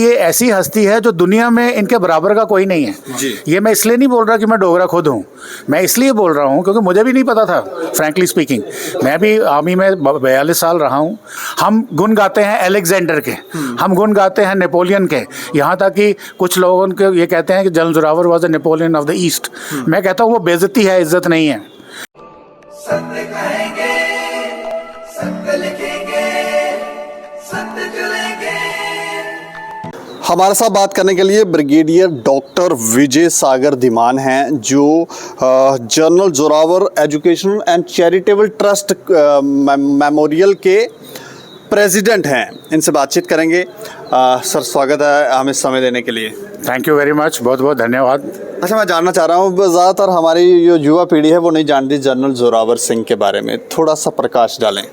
ये ऐसी हस्ती है जो दुनिया में इनके बराबर का कोई नहीं है जी। ये मैं इसलिए नहीं बोल रहा कि मैं डोगरा खुद हूँ, मैं इसलिए बोल रहा हूँ क्योंकि मुझे भी नहीं पता था। फ्रैंकली स्पीकिंग, मैं भी आर्मी में 42 साल रहा हूँ। हम गुण गाते हैं अलेक्जेंडर के, हम गुण गाते हैं नेपोलियन के, यहाँ तक कि कुछ लोगों के ये कहते हैं कि general Zorawar was the Napoleon of the east. मैं कहता हूँ वो बेइज्जती है, इज्जत नहीं है। सत्य कहेंगे, सत्य लिखेंगे, सत्य चलेंगे। हमारे साथ बात करने के लिए ब्रिगेडियर डॉक्टर विजय सागर धीमान हैं, जो general Zorawar educational and charitable trust memorial के प्रेसिडेंट हैं। इनसे बातचीत करेंगे। सर, स्वागत है हमें समय देने के लिए। थैंक यू वेरी मच, बहुत बहुत धन्यवाद। अच्छा, मैं जानना चाह रहा हूँ, ज़्यादातर हमारी जो युवा पीढ़ी है वो नहीं जानती जनरल जोरावर सिंह के बारे में, थोड़ा सा प्रकाश डालें।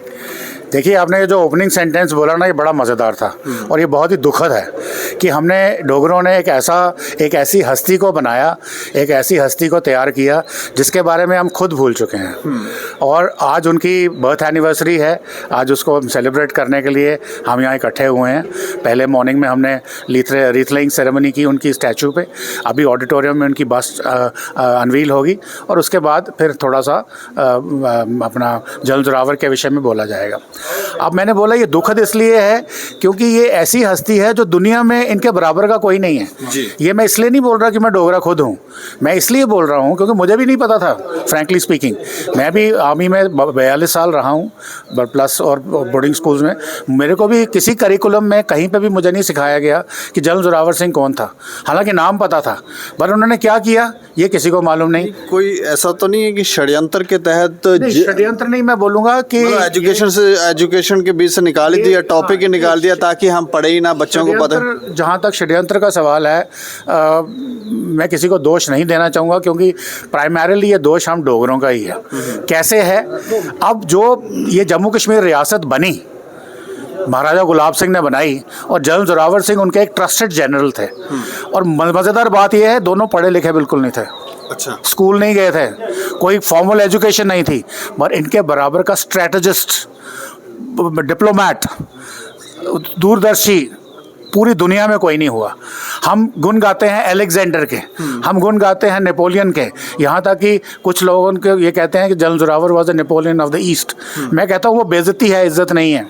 देखिए, आपने ये जो ओपनिंग सेंटेंस बोला ना, ये बड़ा मज़ेदार था और ये बहुत ही दुखद है कि हमने डोगरों ने एक ऐसी हस्ती को बनाया, एक ऐसी हस्ती को तैयार किया जिसके बारे में हम खुद भूल चुके हैं। और आज उनकी बर्थ एनिवर्सरी है, आज उसको सेलिब्रेट करने के लिए हम यहाँ इकट्ठे हुए हैं। पहले मॉर्निंग में हमने रीथ लेइंग सेरेमनी की उनकी स्टैचू पे, अभी ऑडिटोरियम में उनकी बस्ट अनवील होगी और उसके बाद फिर थोड़ा सा अपना जनरल जोरावर के विषय में बोला जाएगा। अब मैंने बोला ये दुखद इसलिए है क्योंकि ये ऐसी हस्ती है जो दुनिया में इनके बराबर का कोई नहीं है जी। ये मैं इसलिए नहीं बोल रहा कि मैं डोगरा खुद हूँ, मैं इसलिए बोल रहा हूँ क्योंकि मुझे भी नहीं पता था। फ्रैंकली स्पीकिंग, मैं भी आर्मी में 42 साल रहा हूँ प्लस और बोर्डिंग स्कूल्स में। मेरे को भी किसी करिकुलम में कहीं पे भी मुझे नहीं सिखाया गया कि जनरल जोरावर सिंह कौन था। हालांकि नाम पता था, पर उन्होंने क्या किया ये किसी को मालूम नहीं। कोई ऐसा तो नहीं है कि षड्यंत्र के तहत? षड्यंत्र नहीं, मैं बोलूँगा कि एजुकेशन के बीच से निकाल दिया, टॉपिक ही निकाल दिया ताकि हम पढ़े ही ना, बच्चों को पता। जहाँ तक षड्यंत्र का सवाल है, मैं किसी को दोष नहीं देना चाहूँगा क्योंकि प्राइमरीली ये दोष हम डोगरों का ही है। कैसे है, अब जो ये जम्मू कश्मीर रियासत बनी महाराजा गुलाब सिंह ने बनाई और जनरल जोरावर सिंह उनके एक ट्रस्टेड जनरल थे। और मज़ेदार बात यह है, दोनों पढ़े लिखे बिल्कुल नहीं थे। अच्छा। स्कूल नहीं गए थे, कोई फॉर्मल एजुकेशन नहीं थी, पर इनके बराबर का स्ट्रेटजिस्ट, डिप्लोमैट, दूरदर्शी पूरी दुनिया में कोई नहीं हुआ। हम गुण गाते हैं अलेक्जेंडर के, हम गुण गाते हैं नेपोलियन के, यहाँ तक कि कुछ लोगों के ये कहते हैं कि general Zorawar was the Napoleon of the east. मैं कहता हूँ वो बेइज्जती है, इज्जत नहीं है।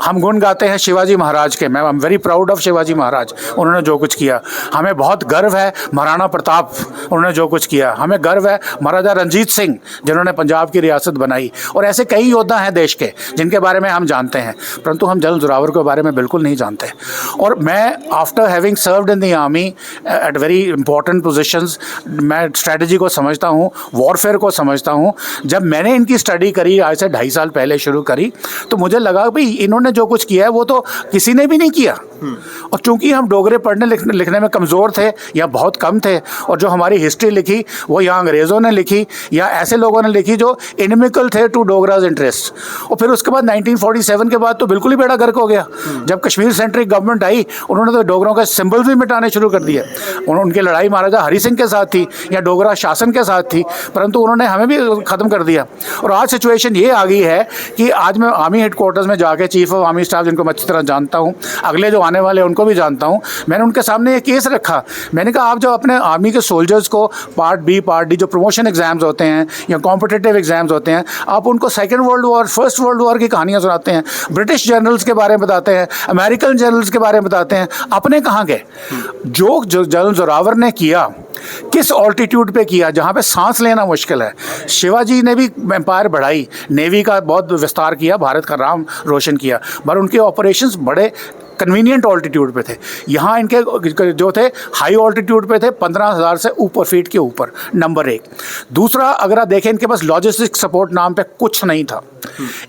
हम गुण गाते हैं शिवाजी महाराज के, मैं I am very proud of Shivaji Maharaj, उन्होंने जो कुछ किया। हमें बहुत गर्व है महाराणा प्रताप, उन्होंने जो कुछ किया। हमें गर्व है महाराजा रंजीत सिंह जिन्होंने पंजाब की रियासत बनाई। और ऐसे कई योद्धा हैं देश के जिनके बारे में हम जानते हैं, परंतु हम जनरल जोरावर के बारे में बिल्कुल नहीं जानते। और मैं after having served in the army at very important positions, मैं स्ट्रेटजी को समझता हूँ, वॉरफेयर को समझता हूँ। जब मैंने इनकी स्टडी करी आज से 2.5 साल पहले शुरू करी, तो मुझे लगा भाई इन्होंने जो कुछ किया है वो तो किसी ने भी नहीं किया। और चूंकि हम डोगरे पढ़ने लिखने में कमज़ोर थे या बहुत कम थे, और जो हमारी हिस्ट्री लिखी वो या अंग्रेज़ों ने लिखी या ऐसे लोगों ने लिखी जो इनमिकल थे टू डोगराज इंटरेस्ट। और फिर उसके बाद 1947 के बाद तो बिल्कुल ही बेड़ा गर्क हो गया। जब कश्मीर सेंट्रिक गवर्नमेंट आई, उन्होंने तो डोगरों का सिंबल भी मिटाने शुरू कर दिए। उनकी लड़ाई महाराजा हरि सिंह के साथ थी या डोगरा शासन के साथ थी, परंतु उन्होंने हमें भी ख़त्म कर दिया। और आज सिचुएशन ये आ गई है कि आज मैं आर्मी हेडक्वार्टर्स में जाके चीफ ऑफ आर्मी स्टाफ, जिनको मैं अच्छी तरह जानता हूँ, अगले जो आने वाले उनको भी जानता हूँ, मैंने उनके सामने ये केस रखा। मैंने कहा आप जो अपने आर्मी के सोल्जर्स को पार्ट बी पार्ट डी जो प्रमोशन एग्जाम्स होते हैं या कॉम्पिटिटिव एग्जाम्स होते हैं, आप उनको second world war, first world war की कहानियाँ सुनाते हैं, ब्रिटिश जनरल्स के बारे में बताते हैं, अमेरिकन जनरल्स के बारे में बताते हैं, अपने कहाँ गए? जो जनरल जोरावर ने किया किस ऑल्टीट्यूड पे किया जहाँ पे सांस लेना मुश्किल है। शिवाजी ने भी एम्पायर बढ़ाई, नेवी का बहुत विस्तार किया, भारत का नाम रोशन किया, पर उनके ऑपरेशंस बड़े कन्वीनियंट ऑल्टीट्यूड पे थे। यहाँ इनके जो थे हाई ऑल्टीट्यूड पे थे, 15,000 से ऊपर फीट के ऊपर, नंबर 1। दूसरा, अगर आप देखें इनके पास लॉजिस्टिक सपोर्ट नाम पे कुछ नहीं था।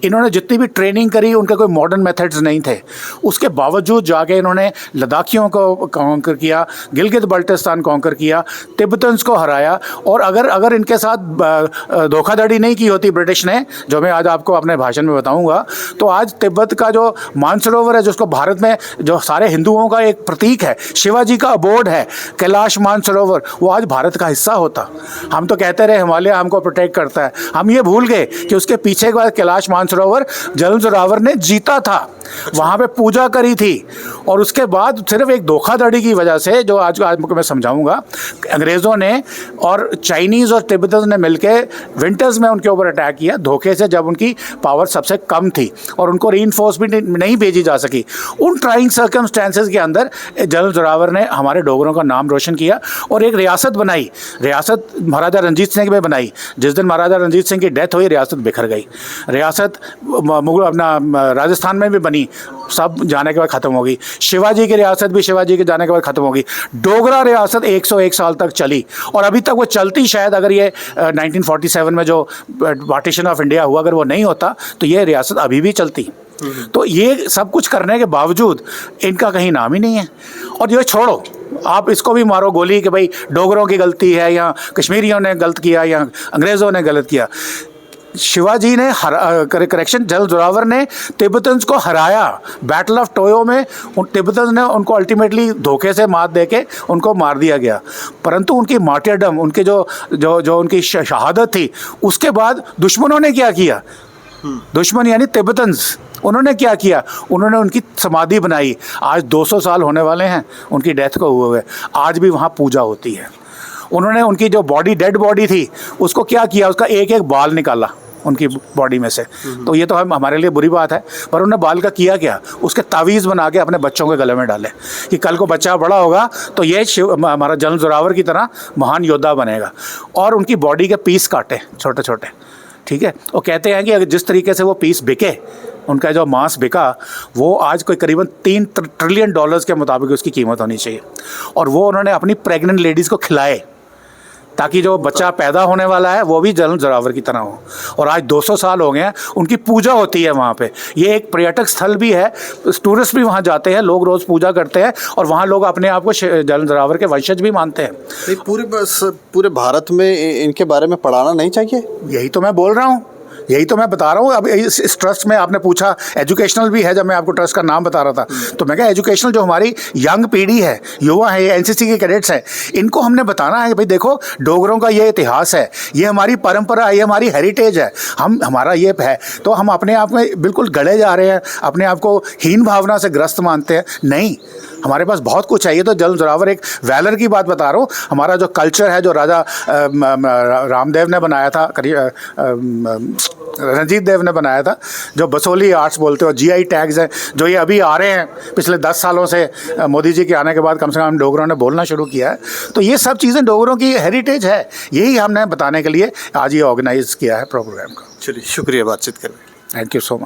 इन्होंने जितनी भी ट्रेनिंग करी उनके कोई मॉडर्न मेथड्स नहीं थे, उसके बावजूद जाके इन्होंने लद्दाखियों को कॉन्कर किया, गिलगित बल्टिस्तान कॉन्कर किया, तिब्बतन्स को हराया। और अगर इनके साथ धोखाधड़ी नहीं की होती ब्रिटिश ने, जो मैं आज आपको अपने भाषण में बताऊंगा, तो आज तिब्बत का जो मानसरोवर है, जिसको भारत में जो सारे हिंदुओं का एक प्रतीक है, शिवाजी का अबोर्ड है कैलाश मानसरोवर, वो आज भारत का हिस्सा होता। हम तो कहते रहे हिमालय हमको प्रोटेक्ट करता है, हम ये भूल गए कि उसके पीछे के बाद कैलाश मानसरोवर जनरल जोरावर ने जीता था। वहाँ पे पूजा करी थी। और उसके बाद सिर्फ एक धोखाधड़ी की वजह से, जो आज मैं समझाऊंगा, अंग्रेज़ों ने और चाइनीज़ और तिब्बतन ने मिलके विंटर्स में उनके ऊपर अटैक किया धोखे से, जब उनकी पावर सबसे कम थी और उनको रीइंफोर्समेंट नहीं भेजी जा सकी। उन ट्राइंग सर्कमस्टेंसेस के अंदर जनरल जोरावर ने हमारे डोगरों का नाम रोशन किया और एक रियासत बनाई। रियासत महाराजा रंजीत सिंह ने बनाई। जिस दिन महाराजा रंजीत सिंह की डेथ हुई, रियासत बिखर गई। रियासत मुगल अपना राजस्थान में भी बनी, सब जाने के बाद ख़त्म हो गई। शिवाजी की रियासत भी शिवाजी के जाने के बाद ख़त्म हो गई। डोगरा रियासत 101 साल तक चली और अभी तक वो चलती। शायद अगर ये 1947 में जो पार्टीशन ऑफ इंडिया हुआ, अगर वो नहीं होता तो ये रियासत अभी भी चलती। तो ये सब कुछ करने के बावजूद इनका कहीं नाम ही नहीं है। और ये छोड़ो, आप इसको भी मारो गोली कि भाई डोगरों की गलती है या कश्मीरियों ने गलत किया या अंग्रेज़ों ने गलत किया। शिवाजी ने करेक्शन, जनरल जोरावर ने तिब्बतन्स को हराया बैटल ऑफ टोयो में। उन तिब्बतन्स ने उनको अल्टीमेटली धोखे से मात देके उनको मार दिया गया। परंतु उनकी मार्टियरडम, उनके जो उनकी शहादत थी, उसके बाद दुश्मनों ने क्या किया? दुश्मन यानी तिब्बतन्स, उन्होंने क्या किया? उन्होंने उनकी समाधि बनाई। आज 200 साल होने वाले हैं उनकी डेथ को हुए हुए, आज भी वहाँ पूजा होती है। उन्होंने उनकी जो बॉडी, डेड बॉडी थी, उसको क्या किया? उसका एक एक बाल निकाला उनकी बॉडी में से। तो ये तो हमारे लिए बुरी बात है, पर उन्होंने बाल का किया क्या? उसके तावीज़ बना के अपने बच्चों के गले में डाले कि कल को बच्चा बड़ा होगा तो ये हमारा जनरल जोरावर की तरह महान योद्धा बनेगा। और उनकी बॉडी के पीस काटे छोटे छोटे, ठीक है। और कहते हैं कि अगर जिस तरीके से वो पीस बिके, उनका जो मांस बिका, वो आज कोई करीबन $3 ट्रिलियन के मुताबिक उसकी कीमत होनी चाहिए। और वो उन्होंने अपनी प्रेग्नेंट लेडीज़ को खिलाए ताकि जो बच्चा पैदा होने वाला है वो भी जनरल जोरावर की तरह हो। और आज 200 साल हो गए हैं, उनकी पूजा होती है वहाँ पे। ये एक पर्यटक स्थल भी है, टूरिस्ट भी वहाँ जाते हैं, लोग रोज़ पूजा करते हैं और वहाँ लोग अपने आप को जनरल जोरावर के वंशज भी मानते हैं। पूरे भारत में इनके बारे में पढ़ाना नहीं चाहिए? यही तो मैं बोल रहा हूँ, यही तो मैं बता रहा हूँ। अब इस ट्रस्ट में आपने पूछा एजुकेशनल भी है, जब मैं आपको ट्रस्ट का नाम बता रहा था तो मैं कहा एजुकेशनल, जो हमारी यंग पीढ़ी है, युवा है, एनसीसी के कैडेट्स हैं, इनको हमने बताना है कि भाई देखो, डोगरों का ये इतिहास है, ये हमारी परंपरा है, ये हमारी हेरिटेज है, हमारा ये है। तो हम अपने आप में बिल्कुल गड़े जा रहे हैं, अपने आप को हीन भावना से ग्रस्त मानते हैं। नहीं, हमारे पास बहुत कुछ है। ये तो जनरल जोरावर एक वैलर की बात बता रहा हूँ। हमारा जो कल्चर है, जो राजा रामदेव ने बनाया था, रंजीत देव ने बनाया था, जो बसोली आर्ट्स बोलते हो, जीआई टैग्स हैं जो ये अभी आ रहे हैं पिछले 10 सालों से, मोदी जी के आने के बाद कम से कम डोगरों ने बोलना शुरू किया है। तो ये सब चीज़ें डोगरों की हेरिटेज है, यही हमने बताने के लिए आज ये ऑर्गेनाइज किया है प्रोग्राम का। चलिए, शुक्रिया बातचीत करने। Thank you so much.